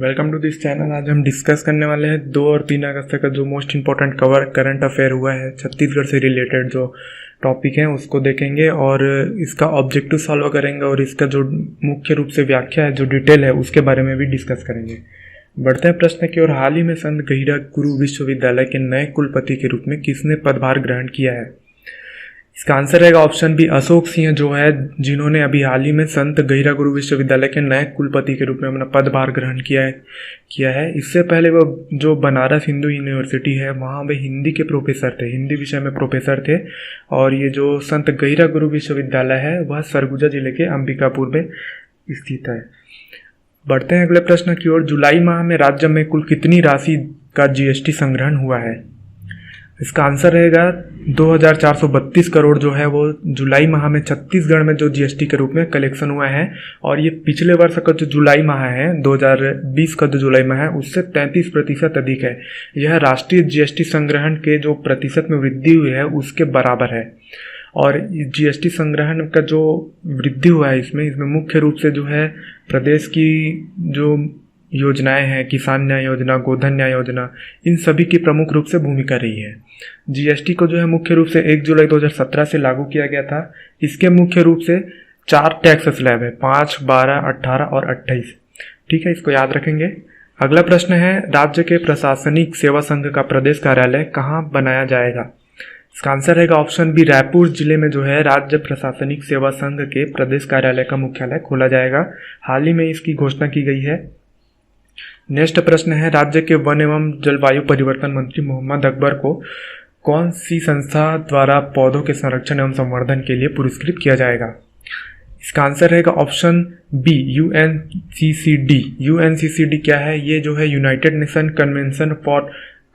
Welcome to this channel. आज हम discuss करने वाले हैं 2 और 3 अगस्त का जो मोस्ट इम्पोर्टेंट करंट अफेयर हुआ है छत्तीसगढ़ से रिलेटेड जो टॉपिक है उसको देखेंगे और इसका ऑब्जेक्टिव सॉल्व करेंगे और इसका जो मुख्य रूप से व्याख्या है, जो डिटेल है, उसके बारे में भी डिस्कस करेंगे। बढ़ते हैं प्रश्न की ओर। हाल ही में संत गहिरा गुरु विश्वविद्यालय के नए कुलपति के रूप में किसने पदभार ग्रहण किया है? इसका आंसर रहेगा ऑप्शन बी, अशोक सिंह, जो है जिन्होंने अभी हाल ही में संत गहिरा गुरु विश्वविद्यालय के नए कुलपति के रूप में अपना पदभार ग्रहण किया है। इससे पहले वो जो बनारस हिंदू यूनिवर्सिटी है वहाँ वे हिंदी के प्रोफेसर थे, हिंदी विषय में प्रोफेसर थे। और ये जो संत गहिरा गुरु विश्वविद्यालय है वह सरगुजा जिले के अंबिकापुर में स्थित है। बढ़ते हैं अगले प्रश्न की ओर। जुलाई माह में राज्य में कुल कितनी राशि का जीएसटी संग्रहण हुआ है? इसका आंसर रहेगा 2432 करोड़ जो है वो जुलाई माह में छत्तीसगढ़ में जो जीएसटी के रूप में कलेक्शन हुआ है। और ये पिछले वर्ष का जो जुलाई माह है 2020 का जो जुलाई माह है उससे 33% अधिक है। यह राष्ट्रीय जीएसटी संग्रहण के जो प्रतिशत में वृद्धि हुई है उसके बराबर है। और जीएसटी संग्रहण का जो वृद्धि हुआ है इसमें मुख्य रूप से जो है प्रदेश की जो योजनाएं हैं, किसान न्याय योजना, गोधन न्याय योजना, इन सभी की प्रमुख रूप से भूमिका रही है। जीएसटी को जो है मुख्य रूप से 1 जुलाई 2017 से लागू किया गया था। इसके मुख्य रूप से 4 टैक्स स्लैब है, 5, 12, 18 और 28। ठीक है, इसको याद रखेंगे। अगला प्रश्न है, राज्य के प्रशासनिक सेवा संघ का प्रदेश कार्यालय कहाँ बनाया जाएगा? इसका आंसर रहेगा ऑप्शन बी, रायपुर जिले में जो है राज्य प्रशासनिक सेवा संघ के प्रदेश कार्यालय का मुख्यालय खोला जाएगा। हाल ही में इसकी घोषणा की गई है। नेक्स्ट प्रश्न है, राज्य के वन एवं जलवायु परिवर्तन मंत्री मोहम्मद अकबर को कौन सी संस्था द्वारा पौधों के संरक्षण एवं संवर्धन के लिए पुरस्कृत किया जाएगा? इसका आंसर रहेगा ऑप्शन बी, यूएनसीसीडी। यूएनसीसीडी क्या है? ये जो है United Nation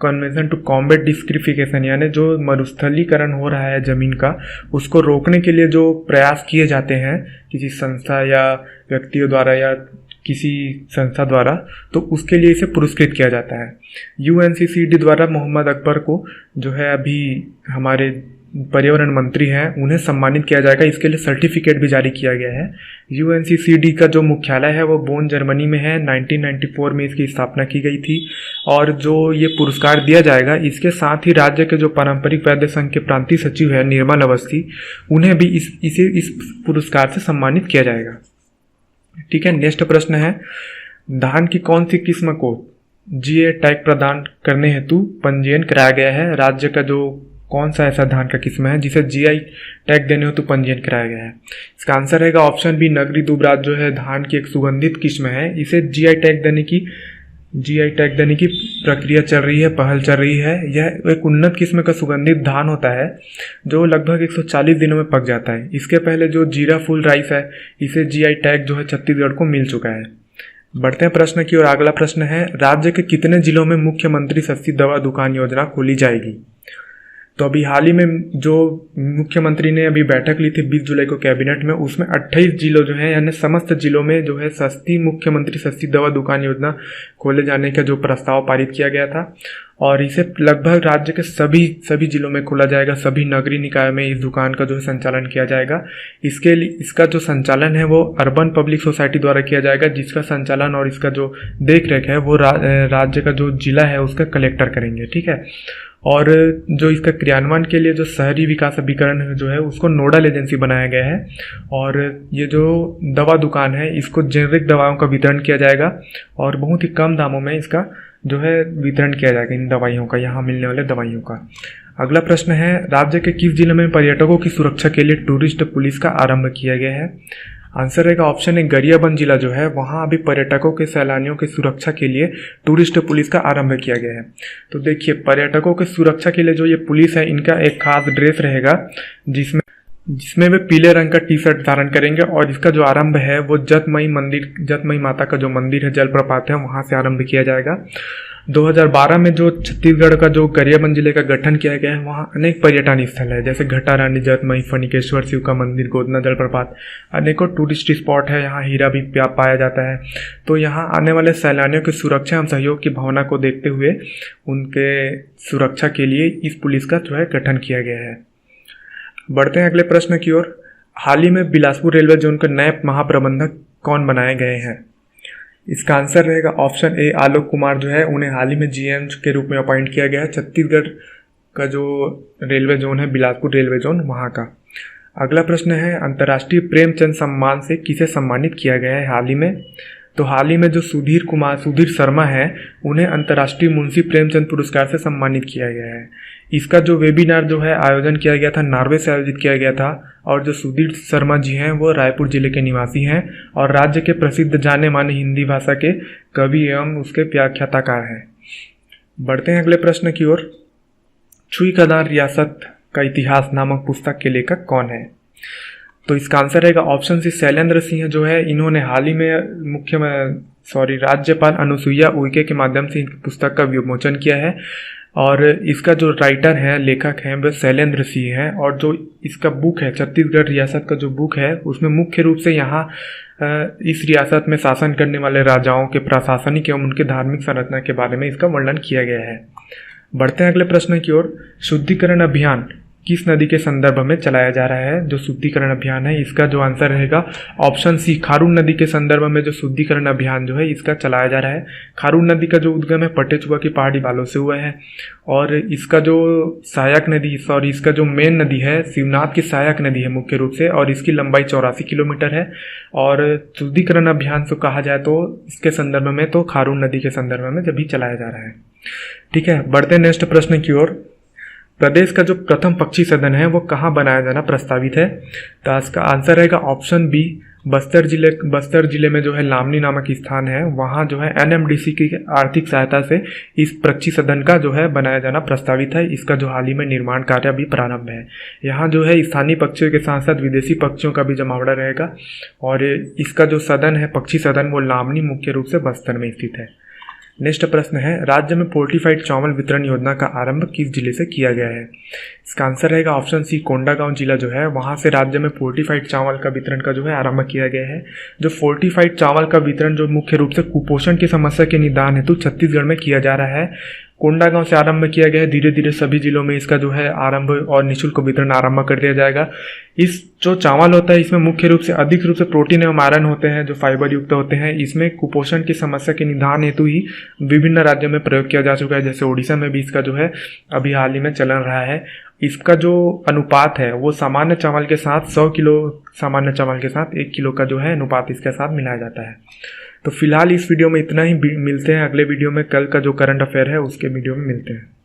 Convention to Combat Desertification, यानी जो मरुस्थलीकरण हो रहा है जमीन का, उसको रोकने के लिए जो प्रयास किए जाते हैं किसी संस्था या व्यक्तियों द्वारा या किसी संस्था द्वारा, तो उसके लिए इसे पुरस्कृत किया जाता है। यूएनसीसीडी द्वारा मोहम्मद अकबर को जो है अभी हमारे पर्यावरण मंत्री हैं उन्हें सम्मानित किया जाएगा। इसके लिए सर्टिफिकेट भी जारी किया गया है। यूएनसीसीडी का जो मुख्यालय है वो बोन जर्मनी में है। 1994 में इसकी स्थापना की गई थी। और जो ये पुरस्कार दिया जाएगा इसके साथ ही राज्य के जो पारंपरिक वैद्य संघ के प्रांतीय सचिव है निर्मल अवस्थी, उन्हें भी इस पुरस्कार से सम्मानित किया जाएगा। ठीक है, नेक्स्ट प्रश्न है, धान की कौन सी किस्म को जीए टैग प्रदान करने हेतु पंजीयन कराया गया है? राज्य का जो कौन सा ऐसा धान का किस्म है जिसे जीआई टैग देने हेतु पंजीयन कराया गया है? इसका आंसर रहेगा ऑप्शन बी, नगरी दुबराज जो है धान की एक सुगंधित किस्म है। इसे जीआई टैग देने की प्रक्रिया चल रही है, पहल चल रही है। यह एक उन्नत किस्म का सुगंधित धान होता है जो लगभग 140 दिनों में पक जाता है। इसके पहले जो जीरा फुल राइस है इसे जीआई टैग जो है छत्तीसगढ़ को मिल चुका है। बढ़ते हैं प्रश्न की ओर। अगला प्रश्न है, राज्य के कितने जिलों में मुख्यमंत्री सस्ती दवा दुकान योजना खोली जाएगी? तो अभी हाल ही में जो मुख्यमंत्री ने अभी बैठक ली थी 20 जुलाई को कैबिनेट में, उसमें 28 जिलों जो है यानी समस्त जिलों में जो है मुख्यमंत्री सस्ती दवा दुकान योजना खोले जाने का जो प्रस्ताव पारित किया गया था। और इसे लगभग राज्य के सभी जिलों में खोला जाएगा। सभी नगरीय निकाय में इस दुकान का जो है संचालन किया जाएगा। इसके लिए इसका जो संचालन है वो अर्बन पब्लिक सोसाइटी द्वारा किया जाएगा, जिसका संचालन और इसका जो देख रेख है वो राज्य का जो जिला है उसका कलेक्टर करेंगे। ठीक है, और जो इसका क्रियान्वयन के लिए जो शहरी विकास अभिकरण जो है उसको नोडल एजेंसी बनाया गया है। और ये जो दवा दुकान है इसको जेनरिक दवाओं का वितरण किया जाएगा और बहुत ही कम दामों में इसका जो है वितरण किया जाएगा इन दवाइयों का, यहाँ मिलने वाले दवाइयों का। अगला प्रश्न है, राज्य के किस जिले में पर्यटकों की सुरक्षा के लिए टूरिस्ट पुलिस का आरंभ किया गया है? आंसर रहेगा ऑप्शन ए, गरियाबंद जिला जो है वहाँ अभी पर्यटकों के सैलानियों की सुरक्षा के लिए टूरिस्ट पुलिस का आरंभ किया गया है। तो देखिए, पर्यटकों की सुरक्षा के लिए जो ये पुलिस है इनका एक खास ड्रेस रहेगा जिसमें वे पीले रंग का टी शर्ट धारण करेंगे। और इसका जो आरंभ है वो जतमई माता का जो मंदिर है, जलप्रपात है, वहां से आरंभ किया जाएगा। 2012 में जो छत्तीसगढ़ का जो गरियाबंद जिले का गठन किया गया है वहाँ अनेक पर्यटन स्थल है, जैसे घटा रानी, जतमई, फणिकेश्वर शिव का मंदिर, गोदना जलप्रपात, अनेकों टूरिस्ट स्पॉट है। यहाँ हीरा भी पाया जाता है। तो यहाँ आने वाले सैलानियों की सुरक्षा एवं सहयोग की भावना को देखते हुए उनके सुरक्षा के लिए इस पुलिस का जो है गठन किया गया है। बढ़ते हैं अगले प्रश्न की ओर। हाल ही में बिलासपुर रेलवे जोन के नए महाप्रबंधक कौन बनाए गए हैं? इसका आंसर रहेगा ऑप्शन ए, आलोक कुमार जो है उन्हें हाल ही में जीएम के रूप में अपॉइंट किया गया है। छत्तीसगढ़ का जो रेलवे जोन है, बिलासपुर रेलवे जोन, वहाँ का। अगला प्रश्न है, अंतर्राष्ट्रीय प्रेमचंद सम्मान से किसे सम्मानित किया गया है हाल ही में? तो हाल ही में जो सुधीर शर्मा है उन्हें अंतर्राष्ट्रीय मुंशी प्रेमचंद पुरस्कार से सम्मानित किया गया है। इसका जो वेबिनार जो है आयोजन किया गया था, नॉर्वे से आयोजित किया गया था। और जो सुधीर शर्मा जी हैं वो रायपुर जिले के निवासी हैं और राज्य के प्रसिद्ध जाने माने हिंदी भाषा के कवि एवं उसके व्याख्याताकार हैं। बढ़ते हैं अगले प्रश्न की ओर। छुईखदार रियासत का इतिहास नामक पुस्तक के लेखक कौन है? तो इसका आंसर रहेगा ऑप्शन सी, शैलेंद्र सिंह जो है इन्होंने हाल ही में राज्यपाल अनुसुईया उइके के माध्यम से पुस्तक का विमोचन किया है। और इसका जो राइटर है, लेखक हैं, वह शैलेंद्र सिंह है। और जो इसका बुक है, छत्तीसगढ़ रियासत का जो बुक है, उसमें मुख्य रूप से यहाँ इस रियासत में शासन करने वाले राजाओं के प्रशासनिक एवं उनके धार्मिक संरचना के बारे में इसका वर्णन किया गया है। बढ़ते हैं अगले प्रश्न की ओर। शुद्धिकरण अभियान किस नदी के संदर्भ में चलाया जा रहा है? जो शुद्धिकरण अभियान है इसका जो आंसर रहेगा ऑप्शन सी, खारून नदी के संदर्भ में जो शुद्धिकरण अभियान जो है इसका चलाया जा रहा है। खारून नदी का जो उद्गम है पटेचुआ की पहाड़ी बालों से हुआ है। और इसका जो सहायक नदी, इसका जो मेन नदी है शिवनाथ की सहायक नदी है मुख्य रूप से, और इसकी लंबाई 84 किलोमीटर है। और शुद्धिकरण अभियान से कहा जाए तो इसके संदर्भ में तो खारून नदी के संदर्भ में जब भी चलाया जा रहा है। ठीक है, बढ़ते नेक्स्ट प्रश्न की ओर। प्रदेश का जो प्रथम पक्षी सदन है वो कहाँ बनाया जाना प्रस्तावित है? तो इसका आंसर रहेगा ऑप्शन बी, बस्तर जिले में जो है लामनी नामक स्थान है, वहाँ जो है एनएमडीसी की आर्थिक सहायता से इस पक्षी सदन का जो है बनाया जाना प्रस्तावित है। इसका जो हाल ही में निर्माण कार्य अभी प्रारंभ है। यहाँ जो है स्थानीय पक्षियों के साथ साथ विदेशी पक्षियों का भी जमावड़ा रहेगा। और इसका जो सदन है, पक्षी सदन, वो लामनी मुख्य रूप से बस्तर में स्थित है। नेक्स्ट प्रश्न है, राज्य में फोर्टिफाइड चावल वितरण योजना का आरंभ किस जिले से किया गया है? इसका आंसर रहेगा ऑप्शन सी, कोंडागांव जिला जो है वहां से राज्य में फोर्टिफाइड चावल का वितरण का जो है आरंभ किया गया है। जो फोर्टिफाइड चावल का वितरण जो मुख्य रूप से कुपोषण की समस्या के निदान हेतु छत्तीसगढ़ में किया जा रहा है, कोंडागांव से आरंभ किया गया है। धीरे धीरे सभी जिलों में इसका जो है आरंभ और निःशुल्क वितरण आरंभ कर दिया जाएगा। इस जो चावल होता है इसमें मुख्य रूप से अधिक रूप से प्रोटीन एवं आयरन होते हैं जो फाइबर युक्त होते हैं। इसमें कुपोषण की समस्या के निदान हेतु ही विभिन्न राज्यों में प्रयोग किया जा चुका है, जैसे ओडिशा में भी इसका जो है अभी हाल ही में चलन रहा है। इसका जो अनुपात है वो सामान्य चावल के साथ 100 किलो सामान्य चावल के साथ 1 किलो का जो है अनुपात इसके साथ मिलाया जाता है। तो फिलहाल इस वीडियो में इतना ही। मिलते हैं अगले वीडियो में। कल का जो करंट अफेयर है उसके वीडियो में मिलते हैं।